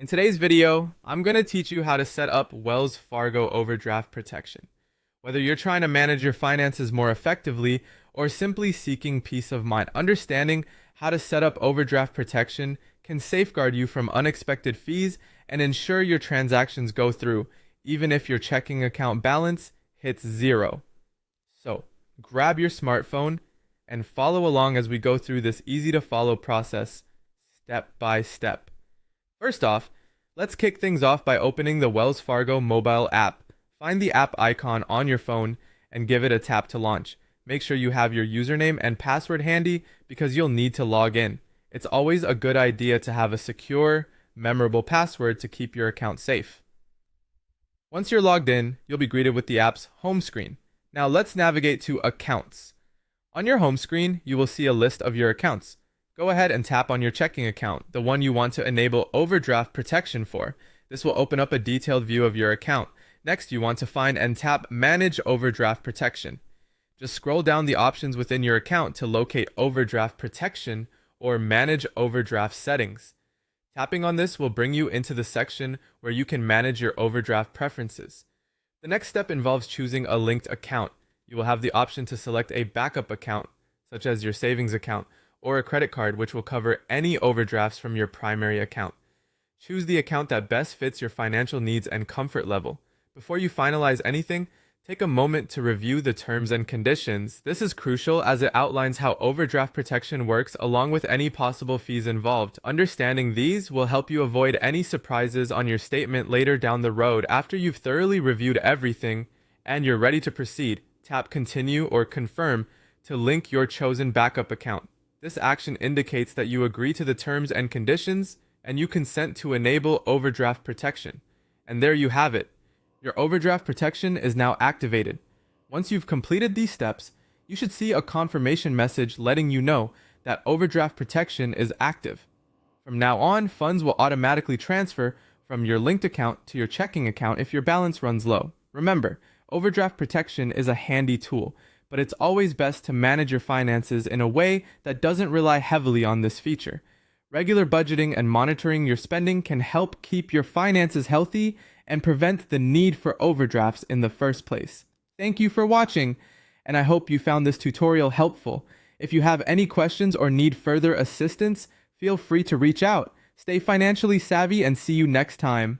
In today's video, I'm going to teach you how to set up Wells Fargo Overdraft Protection. Whether you're trying to manage your finances more effectively or simply seeking peace of mind, understanding how to set up overdraft protection can safeguard you from unexpected fees and ensure your transactions go through, even if your checking account balance hits zero. So, grab your smartphone and follow along as we go through this easy to follow process step by step. First off, let's kick things off by opening the Wells Fargo mobile app. Find the app icon on your phone and give it a tap to launch. Make sure you have your username and password handy because you'll need to log in. It's always a good idea to have a secure, memorable password to keep your account safe. Once you're logged in, you'll be greeted with the app's home screen. Now let's navigate to Accounts. On your home screen, you will see a list of your accounts. Go ahead and tap on your checking account, the one you want to enable overdraft protection for. This will open up a detailed view of your account. Next, you want to find and tap Manage Overdraft Protection. Just scroll down the options within your account to locate Overdraft Protection or Manage Overdraft Settings. Tapping on this will bring you into the section where you can manage your overdraft preferences. The next step involves choosing a linked account. You will have the option to select a backup account, such as your savings account, or a credit card, which will cover any overdrafts from your primary account. Choose the account that best fits your financial needs and comfort level. Before you finalize anything, take a moment to review the terms and conditions. This is crucial as it outlines how overdraft protection works along with any possible fees involved. Understanding these will help you avoid any surprises on your statement later down the road. After you've thoroughly reviewed everything and you're ready to proceed, tap Continue or Confirm to link your chosen backup account. This action indicates that you agree to the terms and conditions and you consent to enable overdraft protection. And there you have it. Your overdraft protection is now activated. Once you've completed these steps, you should see a confirmation message letting you know that overdraft protection is active. From now on, funds will automatically transfer from your linked account to your checking account if your balance runs low. Remember, overdraft protection is a handy tool, but it's always best to manage your finances in a way that doesn't rely heavily on this feature. Regular budgeting and monitoring your spending can help keep your finances healthy and prevent the need for overdrafts in the first place. Thank you for watching, and I hope you found this tutorial helpful. If you have any questions or need further assistance, feel free to reach out. Stay financially savvy and see you next time.